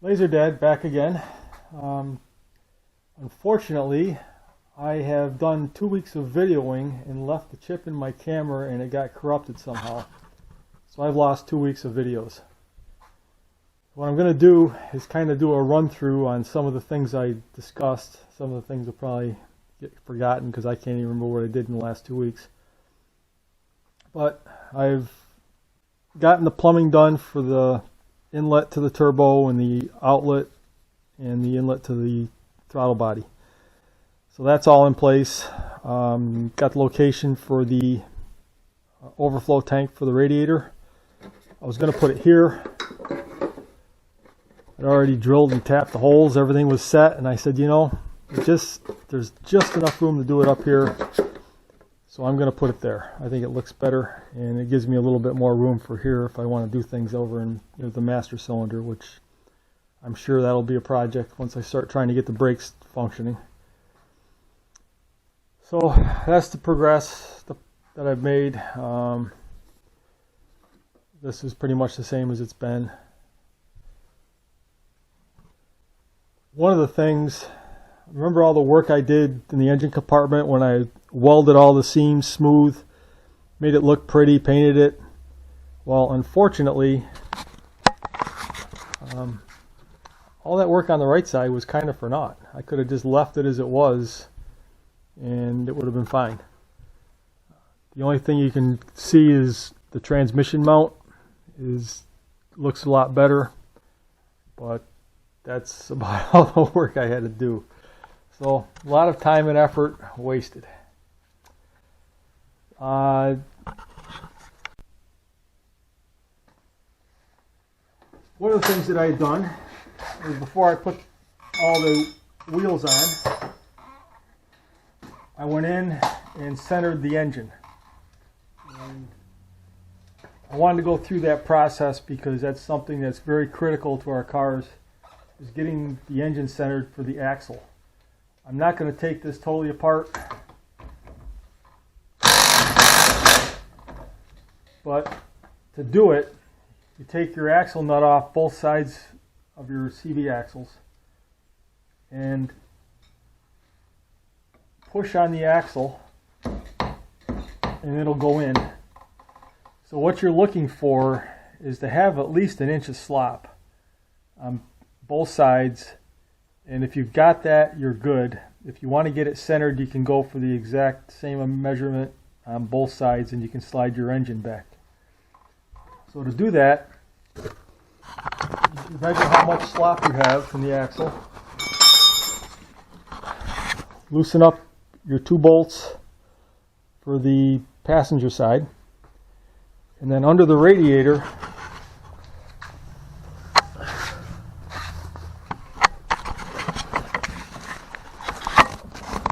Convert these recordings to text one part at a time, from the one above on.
Laser Dad back again. Unfortunately, I have done 2 weeks of videoing and left the chip in my camera and it got corrupted somehow. So I've lost 2 weeks of videos. What I'm going to do is kind of do a run through on some of the things I discussed. Some of the things will probably get forgotten because I can't even remember what I did in the last 2 weeks. But I've gotten the plumbing done for the inlet to the turbo and the outlet and the inlet to the throttle body. So that's all in place. Got the location for the overflow tank for the radiator. I was going to put it here. I'd already drilled and tapped the holes. Everything was set, and I said, you know, there's just enough room to do it up here. So I'm going to put it there. I think it looks better, and it gives me a little bit more room for here if I want to do things over in the master cylinder, which I'm sure that'll be a project once I start trying to get the brakes functioning. So that's the progress that I've made. This is pretty much the same as it's been. One of the things, remember all the work I did in the engine compartment when I welded all the seams smooth, made it look pretty, painted it? Well, unfortunately, all that work on the right side was kind of for naught. I could have just left it as it was and it would have been fine. The only thing you can see is the transmission mount looks a lot better, but that's about all the work I had to do. So a lot of time and effort wasted. One of the things that I had done is before I put all the wheels on, I went in and centered the engine. And I wanted to go through that process because that's something that's very critical to our cars, is getting the engine centered for the axle. I'm not going to take this totally apart, but to do it, you take your axle nut off both sides of your CV axles and push on the axle and it'll go in. So what you're looking for is to have at least an inch of slop on both sides, and if you've got that, you're good. If you want to get it centered, you can go for the exact same measurement on both sides and you can slide your engine back. So to do that, you measure how much slop you have from the axle. Loosen up your 2 bolts for the passenger side. And then under the radiator,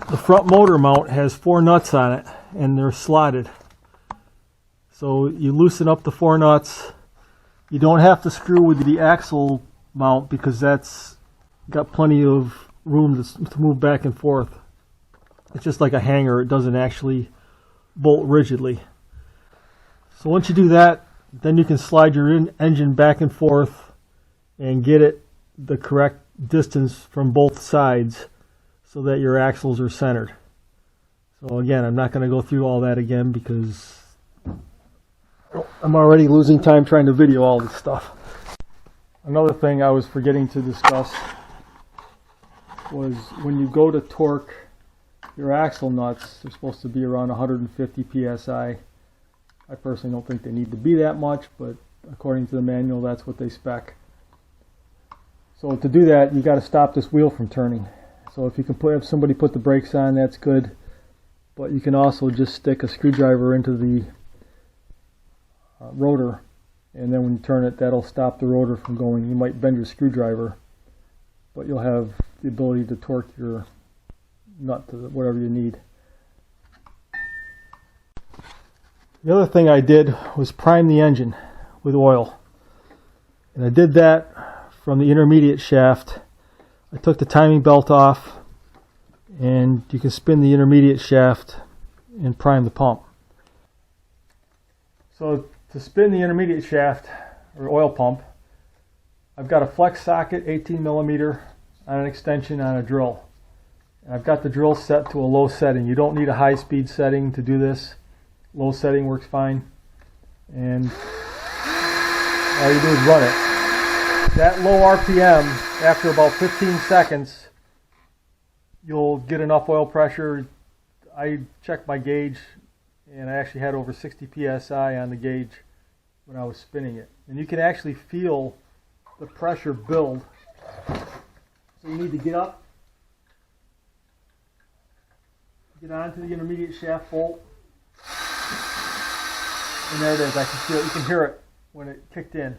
the front motor mount has 4 nuts on it and they're slotted. So you loosen up the 4 nuts. You don't have to screw with the axle mount because that's got plenty of room to move back and forth. It's just like a hanger. It doesn't actually bolt rigidly. So once you do that, then you can slide your engine back and forth and get it the correct distance from both sides so that your axles are centered. So again, I'm not going to go through all that again because I'm already losing time trying to video all this stuff. Another thing I was forgetting to discuss was when you go to torque your axle nuts, they're supposed to be around 150 psi. I personally don't think they need to be that much, but according to the manual, that's what they spec. So to do that, you got to stop this wheel from turning. So if you can have somebody put the brakes on, that's good. But you can also just stick a screwdriver into the rotor, and then when you turn it, that'll stop the rotor from going. You might bend your screwdriver, but you'll have the ability to torque your nut to whatever you need. The other thing I did was prime the engine with oil, and I did that from the intermediate shaft. I took the timing belt off, and you can spin the intermediate shaft and prime the pump. So to spin the intermediate shaft or oil pump, I've got a flex socket, 18 millimeter, on an extension on a drill. And I've got the drill set to a low setting. You don't need a high speed setting to do this. Low setting works fine. And all you do is run it. That low RPM, after about 15 seconds, you'll get enough oil pressure. I checked my gauge, and I actually had over 60 psi on the gauge when I was spinning it. And you can actually feel the pressure build. So you need to get up, get onto the intermediate shaft bolt, and there it is. I can feel it. You can hear it when it kicked in.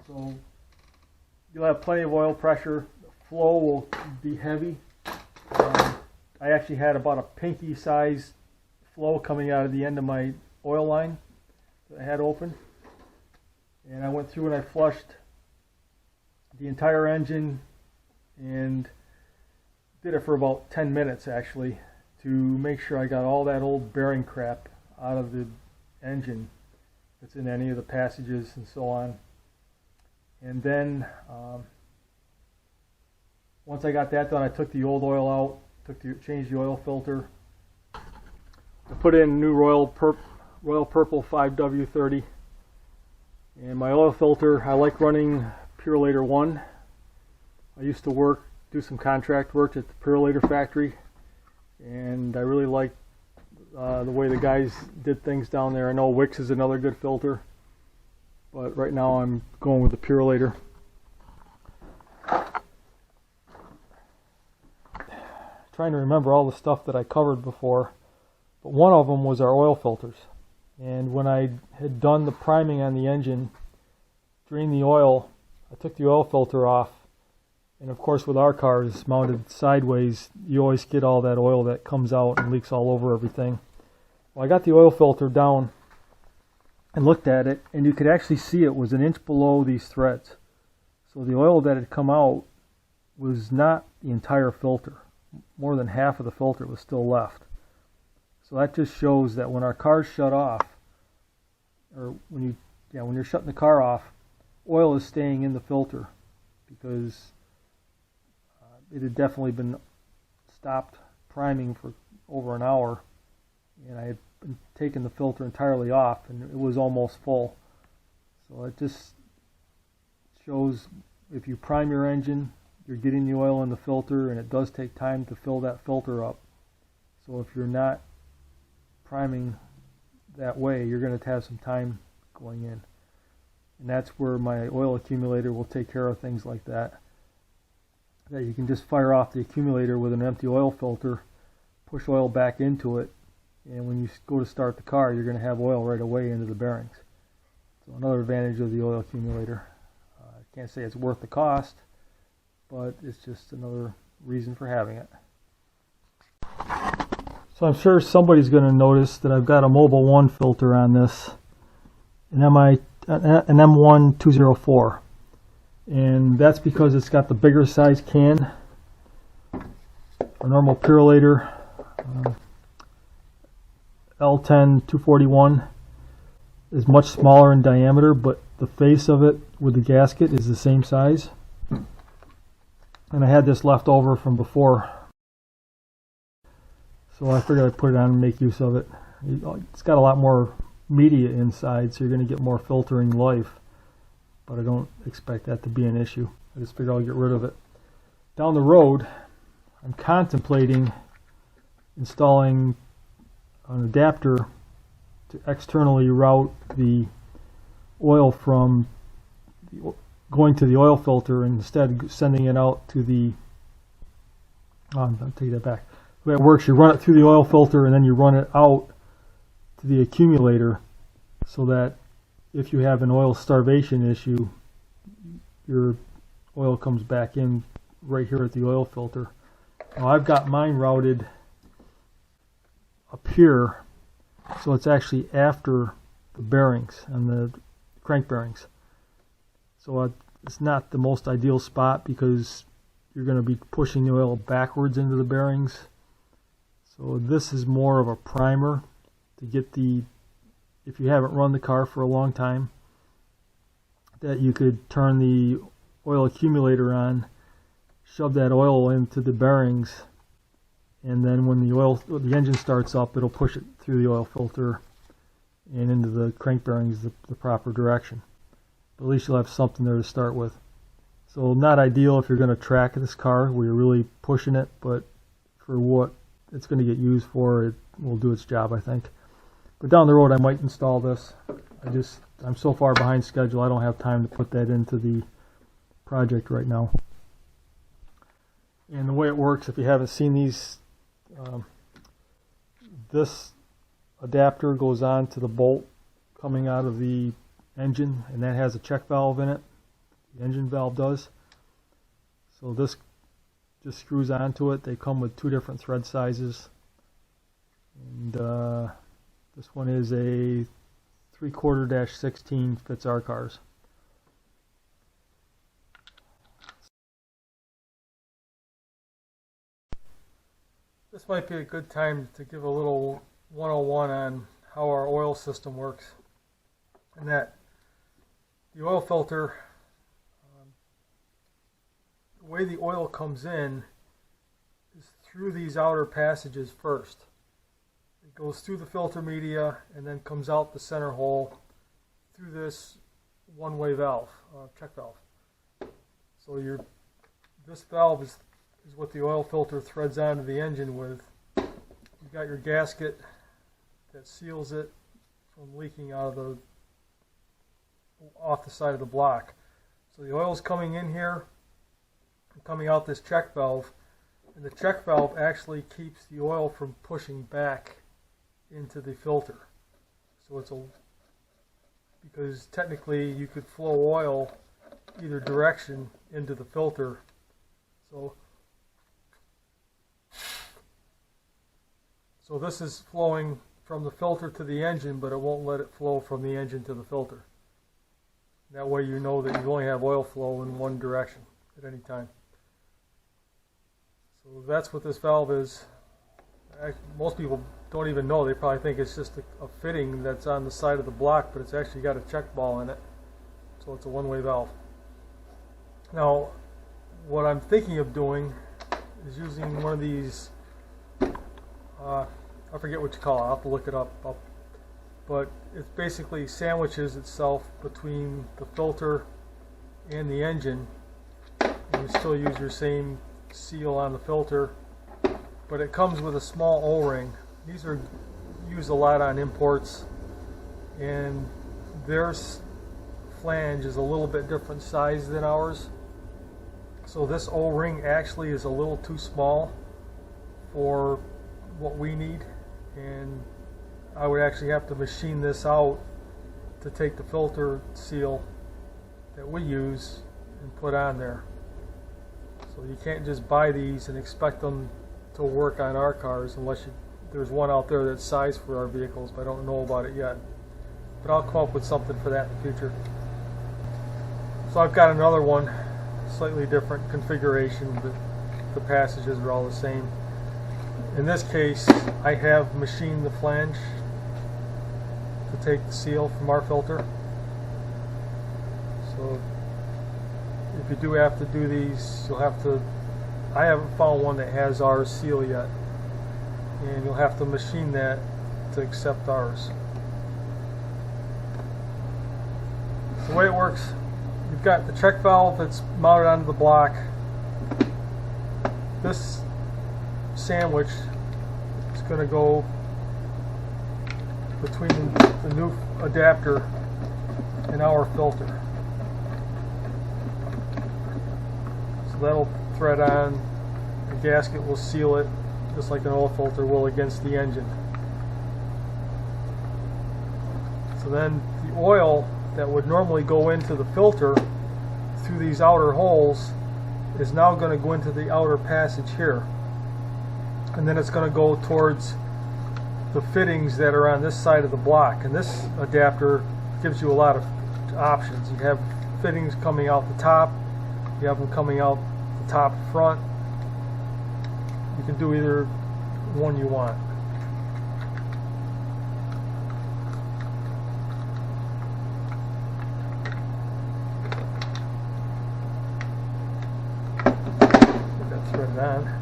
So you'll have plenty of oil pressure. The flow will be heavy. I actually had about a pinky size flow coming out of the end of my oil line that I had open. And I went through and I flushed the entire engine and did it for about 10 minutes actually to make sure I got all that old bearing crap out of the engine that's in any of the passages and so on. And then once I got that done, I took the old oil out, changed the oil filter. I put in new Royal Purple 5W30. And my oil filter, I like running Accumulator 1. I used to do some contract work at the Accumulator factory, and I really like the way the guys did things down there. I know Wix is another good filter, but right now I'm going with the Accumulator. Trying to remember all the stuff that I covered before, but one of them was our oil filters. And when I had done the priming on the engine, drained the oil, I took the oil filter off. And of course with our cars mounted sideways, you always get all that oil that comes out and leaks all over everything. Well, I got the oil filter down and looked at it, and you could actually see it was an inch below these threads. So the oil that had come out was not the entire filter. More than half of the filter was still left. So that just shows that when our cars shut off, or when you're shutting the car off, oil is staying in the filter because it had definitely been stopped priming for over an hour, and I had taken the filter entirely off, and it was almost full. So it just shows if you prime your engine, you're getting the oil in the filter, and it does take time to fill that filter up. So if you're not priming that way, you're going to have some time going in. And that's where my oil accumulator will take care of things like that. That you can just fire off the accumulator with an empty oil filter, push oil back into it, and when you go to start the car, you're going to have oil right away into the bearings. So another advantage of the oil accumulator. I can't say it's worth the cost, but it's just another reason for having it. So I'm sure somebody's going to notice that I've got a Mobile 1 filter on this, an M1 204. And that's because it's got the bigger size can. A normal Accumulator L10 241 is much smaller in diameter, but the face of it with the gasket is the same size. And I had this left over from before, so I figured I'd put it on and make use of it. It's got a lot more media inside, so you're going to get more filtering life, but I don't expect that to be an issue. I just figured I'll get rid of it. Down the road, I'm contemplating installing an adapter to externally route the oil from going to the oil filter, and instead sending it out to the, I'll take that back. The way it works, you run it through the oil filter and then you run it out to the accumulator, so that if you have an oil starvation issue, your oil comes back in right here at the oil filter. Now I've got mine routed up here, so it's actually after the bearings and the crank bearings. So it's not the most ideal spot because you're going to be pushing the oil backwards into the bearings. So this is more of a primer to get the, if you haven't run the car for a long time, that you could turn the oil accumulator on, shove that oil into the bearings, and then when the engine starts up, it'll push it through the oil filter and into the crank bearings the proper direction. But at least you'll have something there to start with. So not ideal if you're going to track this car where you're really pushing it, but for what it's going to get used for, it will do its job, I think. But down the road, I might install this. I'm so far behind schedule, I don't have time to put that into the project right now. And the way it works, if you haven't seen these, this adapter goes on to the bolt coming out of the engine, and that has a check valve in it. The engine valve does. So this just screws onto it. They come with 2 different thread sizes, and this one is a 3/4-16, fits our cars. This might be a good time to give a little 101 on how our oil system works. And that the oil filter, the way the oil comes in is through these outer passages first. It goes through the filter media and then comes out the center hole through this one-way valve, check valve. So this valve is what the oil filter threads onto the engine with. You've got your gasket that seals it from leaking out of off the side of the block. So the oil's coming in here and coming out this check valve, and the check valve actually keeps the oil from pushing back into the filter. So because technically you could flow oil either direction into the filter. So this is flowing from the filter to the engine, but it won't let it flow from the engine to the filter. That way you know that you only have oil flow in one direction at any time. So that's what this valve is. Most people don't even know. They probably think it's just a fitting that's on the side of the block, but it's actually got a check ball in it. So it's a one-way valve. Now, what I'm thinking of doing is using one of these, I forget what you call it, I'll have to look it up. But it basically sandwiches itself between the filter and the engine. And you still use your same seal on the filter, but it comes with a small O-ring. These are used a lot on imports, and their flange is a little bit different size than ours. So this O-ring actually is a little too small for what we need, and I would actually have to machine this out to take the filter seal that we use and put on there. So you can't just buy these and expect them to work on our cars unless there's one out there that's sized for our vehicles, but I don't know about it yet. But I'll come up with something for that in the future. So I've got another one, slightly different configuration, but the passages are all the same. In this case, I have machined the flange to take the seal from our filter. So if you do have to do these, you'll have to, I haven't found one that has our seal yet, and you'll have to machine that to accept ours. The way it works, you've got the check valve that's mounted onto the block. This sandwich is going to go between the new adapter and our filter. So that'll thread on, the gasket will seal it just like an oil filter will against the engine. So then the oil that would normally go into the filter through these outer holes is now going to go into the outer passage here, and then it's going to go towards the fittings that are on this side of the block. And this adapter gives you a lot of options. You have fittings coming out the top, you have them coming out the top front. You can do either one you want. turned on.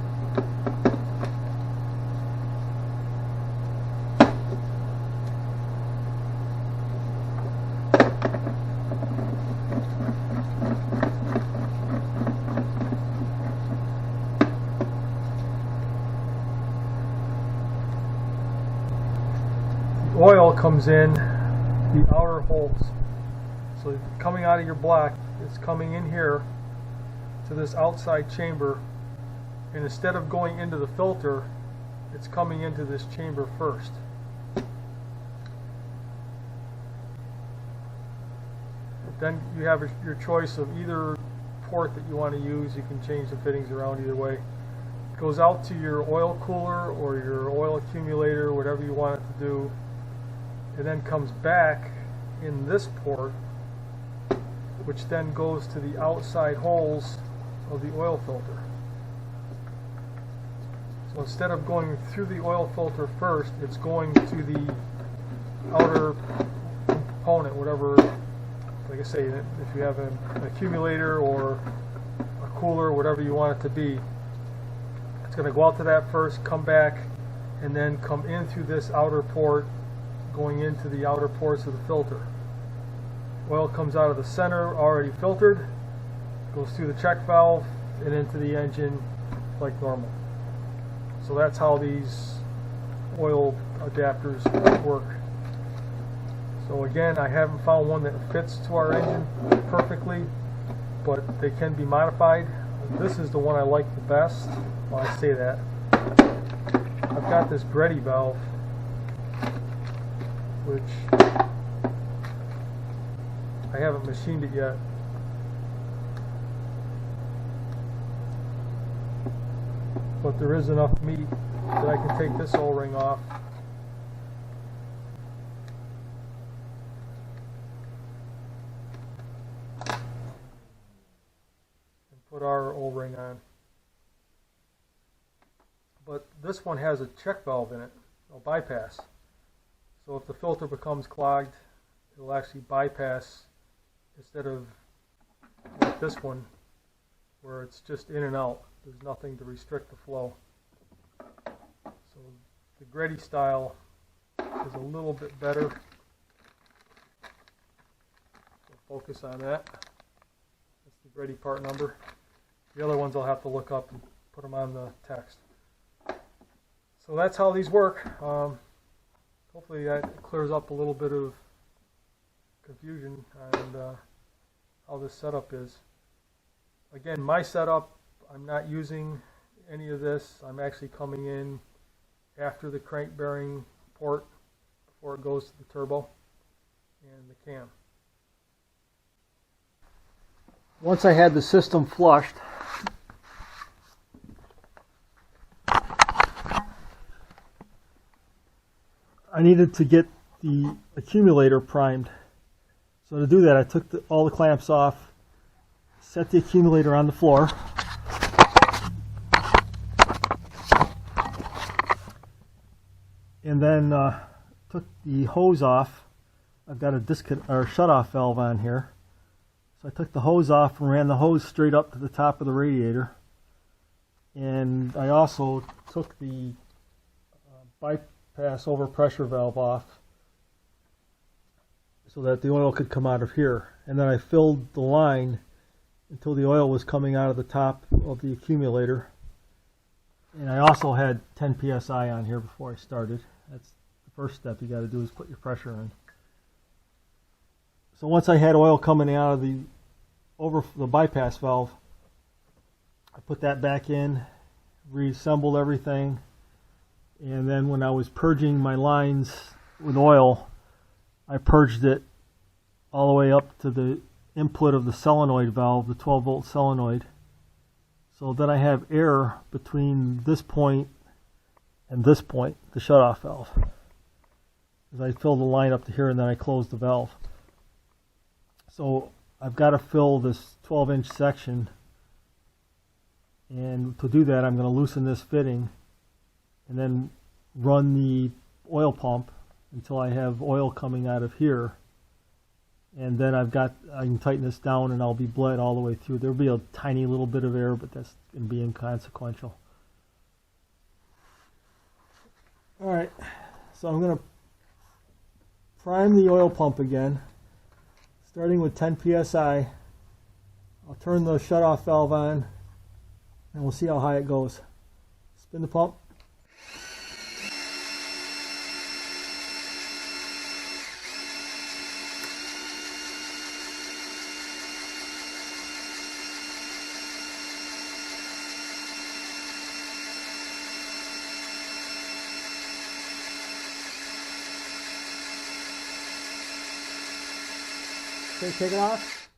Oil comes in the outer holes. So coming out of your block, it's coming in here to this outside chamber, and instead of going into the filter, it's coming into this chamber first. Then you have your choice of either port that you want to use. You can change the fittings around either way. It goes out to your oil cooler or your oil accumulator, whatever you want it to do. It then comes back in this port, which then goes to the outside holes of the oil filter. So instead of going through the oil filter first, it's going to the outer component, whatever, like I say, if you have an accumulator or a cooler, whatever you want it to be, it's going to go out to that first, come back, and then come in through this outer port, going into the outer ports of the filter. Oil comes out of the center already filtered, goes through the check valve and into the engine like normal. So that's how these oil adapters work. So again, I haven't found one that fits to our engine perfectly, but they can be modified. This is the one I like the best. Well, I say that. I've got this Brady valve, which I haven't machined it yet. But there is enough meat that I can take this O-ring off and put our O-ring on. But this one has a check valve in it, a bypass. So if the filter becomes clogged, it'll actually bypass instead of like this one where it's just in and out. There's nothing to restrict the flow. So the Grady style is a little bit better. So focus on that. That's the Grady part number. The other ones I'll have to look up and put them on the text. So that's how these work. Hopefully that clears up a little bit of confusion on how this setup is. Again, my setup, I'm not using any of this. I'm actually coming in after the crank bearing port before it goes to the turbo and the cam. Once I had the system flushed, I needed to get the accumulator primed. So to do that, I took all the clamps off, set the accumulator on the floor, and then took the hose off. I've got a shut-off valve on here. So I took the hose off and ran the hose straight up to the top of the radiator. And I also took the bypass overpressure valve off so that the oil could come out of here. And then I filled the line until the oil was coming out of the top of the accumulator. And I also had 10 psi on here before I started. That's the first step you got to do, is put your pressure in. So once I had oil coming out of the bypass valve, I put that back in, reassembled everything, and then when I was purging my lines with oil, I purged it all the way up to the input of the solenoid valve, the 12-volt solenoid. So then I have air between this point and this point, the shutoff valve. As I fill the line up to here, and then I close the valve. So I've got to fill this 12-inch section, and to do that I'm going to loosen this fitting and then run the oil pump until I have oil coming out of here, and then I can tighten this down and I'll be bled all the way through. There'll be a tiny little bit of air, but that's going to be inconsequential. Alright, so I'm going to prime the oil pump again, starting with 10 psi. I'll turn the shutoff valve on and we'll see how high it goes. Spin the pump. Okay, take it off.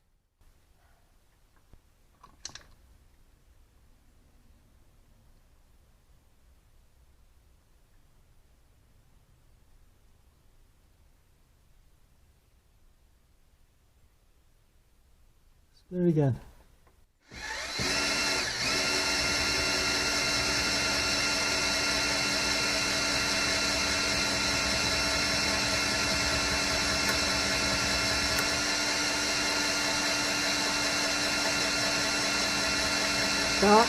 Spin it again. Stop.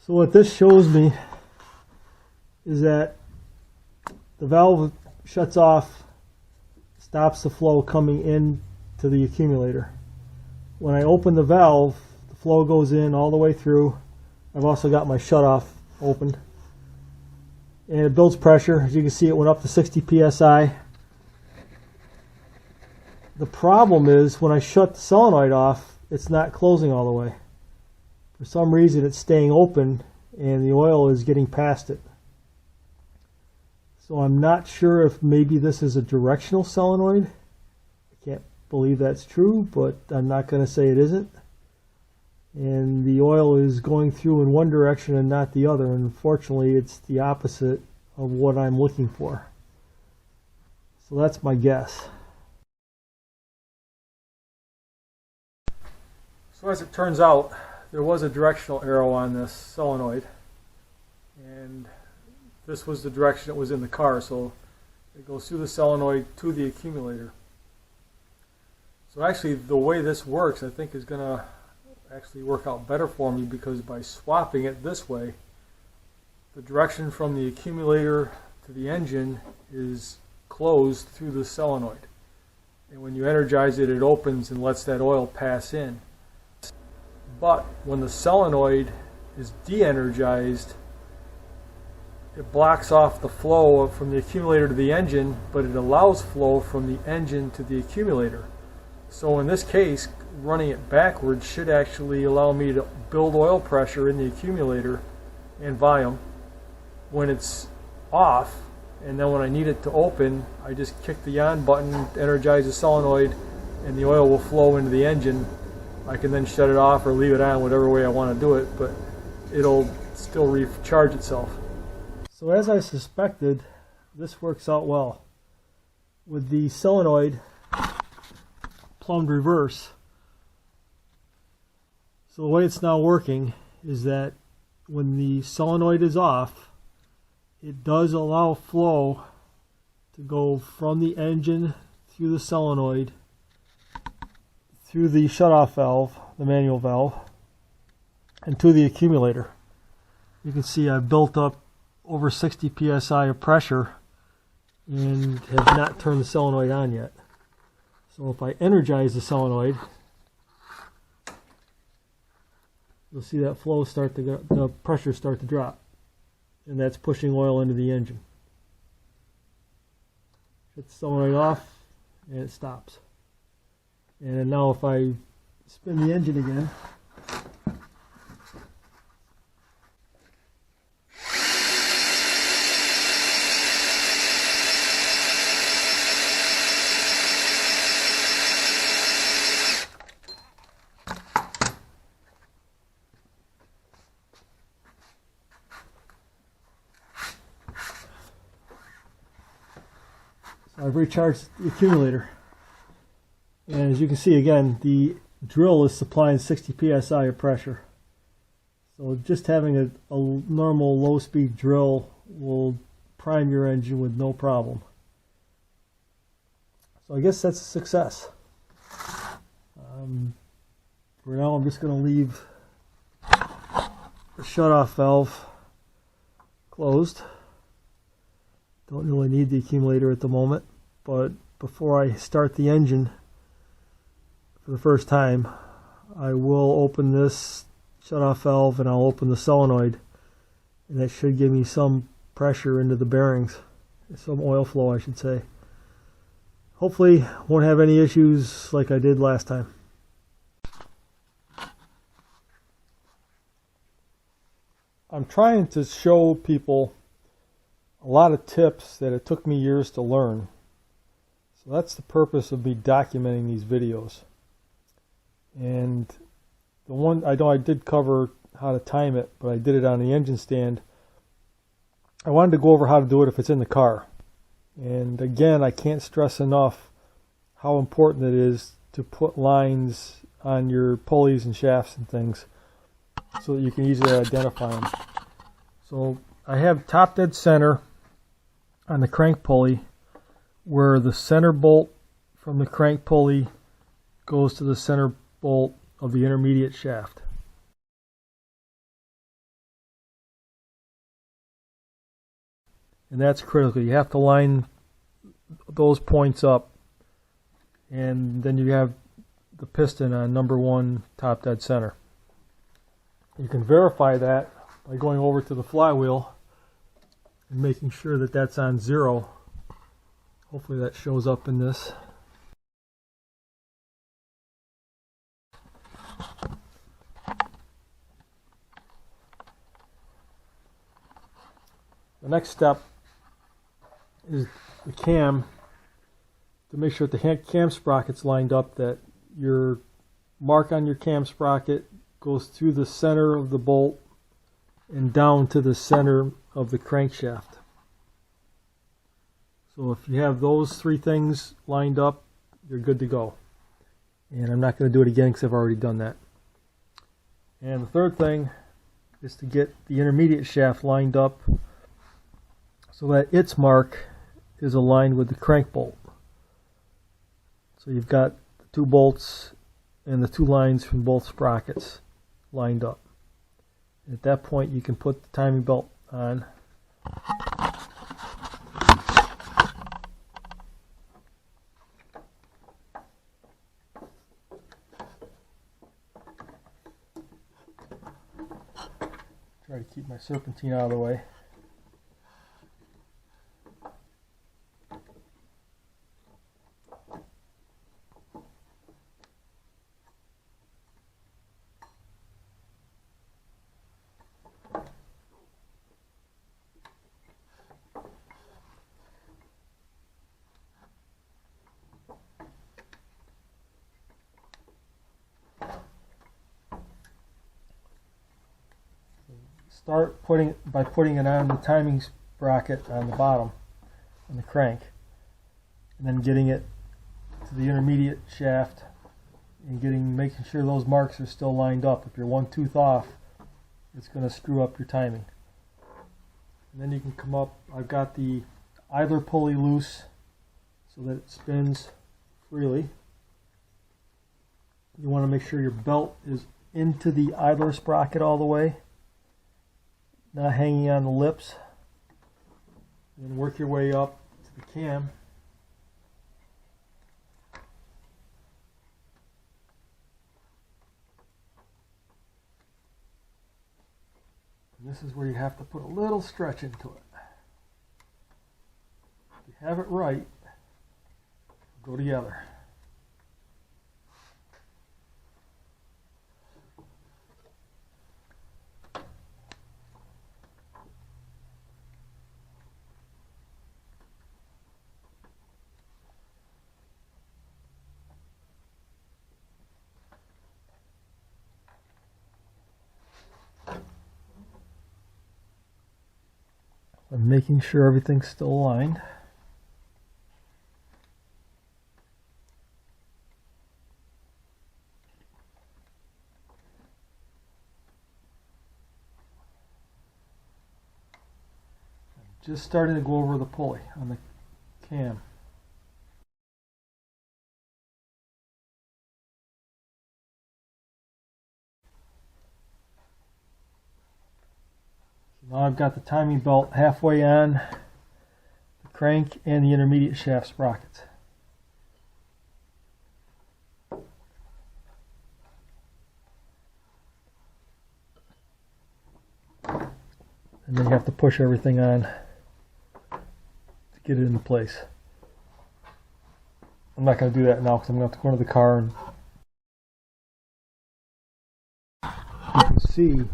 So what this shows me is that the valve shuts off, stops the flow coming in to the accumulator. When I open the valve, the flow goes in all the way through. I've also got my shutoff opened. And it builds pressure. As you can see, it went up to 60 psi. The problem is when I shut the solenoid off, it's not closing all the way. For some reason, it's staying open and the oil is getting past it. So I'm not sure if maybe this is a directional solenoid. I can't believe that's true, but I'm not going to say it isn't. And the oil is going through in one direction and not the other. Unfortunately, it's the opposite of what I'm looking for. So that's my guess. So as it turns out, there was a directional arrow on this solenoid, and this was the direction it was in the car, so it goes through the solenoid to the accumulator. So actually the way this works, I think, is going to actually work out better for me, because by swapping it this way, the direction from the accumulator to the engine is closed through the solenoid, and when you energize it, it opens and lets that oil pass in. But when the solenoid is de-energized, it blocks off the flow from the accumulator to the engine, but it allows flow from the engine to the accumulator. So in this case, running it backwards should actually allow me to build oil pressure in the accumulator and volume when it's off, and then when I need it to open, I just kick the on button, energize the solenoid, and the oil will flow into the engine. I can then shut it off or leave it on, whatever way I want to do it, but it'll still recharge itself. So as I suspected, this works out well. With the solenoid plumbed reverse, so the way it's now working is that when the solenoid is off, it does allow flow to go from the engine through the solenoid, through the shutoff valve, the manual valve, and to the accumulator. You can see I've built up over 60 psi of pressure and have not turned the solenoid on yet. So if I energize the solenoid, you'll see that flow start to go, the pressure start to drop, and that's pushing oil into the engine. Shut the solenoid off and it stops. And now if I spin the engine again, so I've recharged the accumulator. And as you can see, again, the drill is supplying 60 psi of pressure. So just having a normal low-speed drill will prime your engine with no problem. So I guess that's a success. For now, I'm just going to leave the shutoff valve closed. Don't really need the accumulator at the moment, but before I start the engine for the first time, I will open this shutoff valve and I'll open the solenoid, and that should give me some pressure into the bearings, some oil flow I should say. Hopefully won't have any issues like I did last time. I'm trying to show people a lot of tips that it took me years to learn. So that's the purpose of me documenting these videos. And the one, I know I did cover how to time it, but I did it on the engine stand. I wanted to go over how to do it if it's in the car. And again, I can't stress enough how important it is to put lines on your pulleys and shafts and things so that you can easily identify them. So I have top dead center on the crank pulley, where the center bolt from the crank pulley goes to the center bolt of the intermediate shaft. And that's critical. You have to line those points up, and then you have the piston on number 1 top dead center. You can verify that by going over to the flywheel and making sure that that's on 0. Hopefully that shows up in this. The next step is the cam, to make sure that the cam sprocket's lined up, that your mark on your cam sprocket goes through the center of the bolt and down to the center of the crankshaft. So if you have those 3 things lined up, you're good to go. And I'm not going to do it again because I've already done that. And the third thing is to get the intermediate shaft lined up so that its mark is aligned with the crank bolt. So you've got the 2 bolts and the 2 lines from both sprockets lined up. And at that point you can put the timing belt on. Try to keep my serpentine out of the way. Start by putting it on the timing sprocket on the bottom, on the crank, and then getting it to the intermediate shaft and making sure those marks are still lined up. If you're 1 tooth off, it's going to screw up your timing. And then you can come up. I've got the idler pulley loose so that it spins freely. You want to make sure your belt is into the idler sprocket all the way, not hanging on the lips. And then work your way up to the cam. And this is where you have to put a little stretch into it. If you have it right, go together. I'm making sure everything's still aligned. just starting to go over the pulley on the cam. So now I've got the timing belt halfway on the crank and the intermediate shaft sprockets. And then you have to push everything on to get it into place. I'm not going to do that now because I'm going to have to go into the car, and you can see that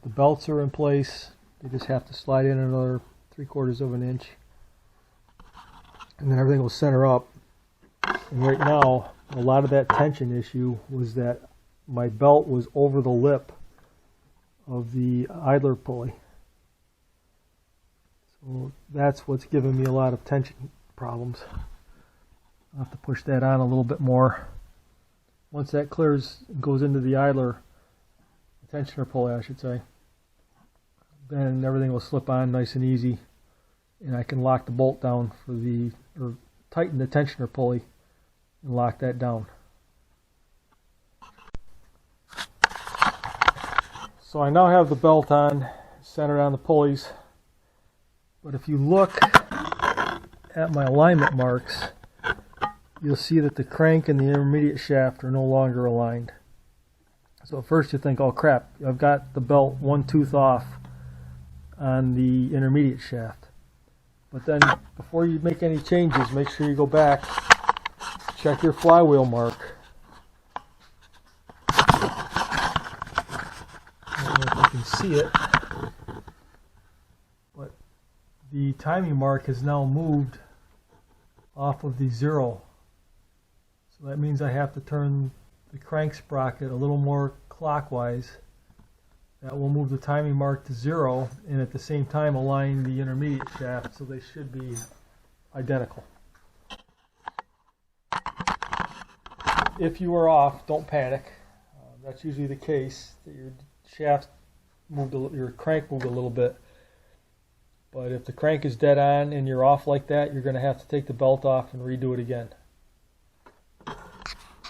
the belts are in place. They just have to slide in another 3/4 of an inch, and then everything will center up. And right now, a lot of that tension issue was that my belt was over the lip of the idler pulley. So that's what's giving me a lot of tension problems. I'll have to push that on a little bit more. Once that clears, goes into the idler, the tensioner pulley I should say, then everything will slip on nice and easy, and I can lock the bolt down for the, or tighten the tensioner pulley and lock that down. So I now have the belt on, centered on the pulleys, but if you look at my alignment marks, you'll see that the crank and the intermediate shaft are no longer aligned. So at first you think, oh crap, I've got the belt one tooth off on the intermediate shaft. But then before you make any changes, make sure you go back, check your flywheel mark. I don't know if you can see it, but the timing mark has now moved off of the 0. So that means I have to turn the crank sprocket a little more clockwise. That will move the timing mark to 0, and at the same time align the intermediate shaft so they should be identical. If you are off, don't panic. That's usually the case, that your shaft moved, your crank moved a little bit. But if the crank is dead on and you're off like that, you're going to have to take the belt off and redo it again.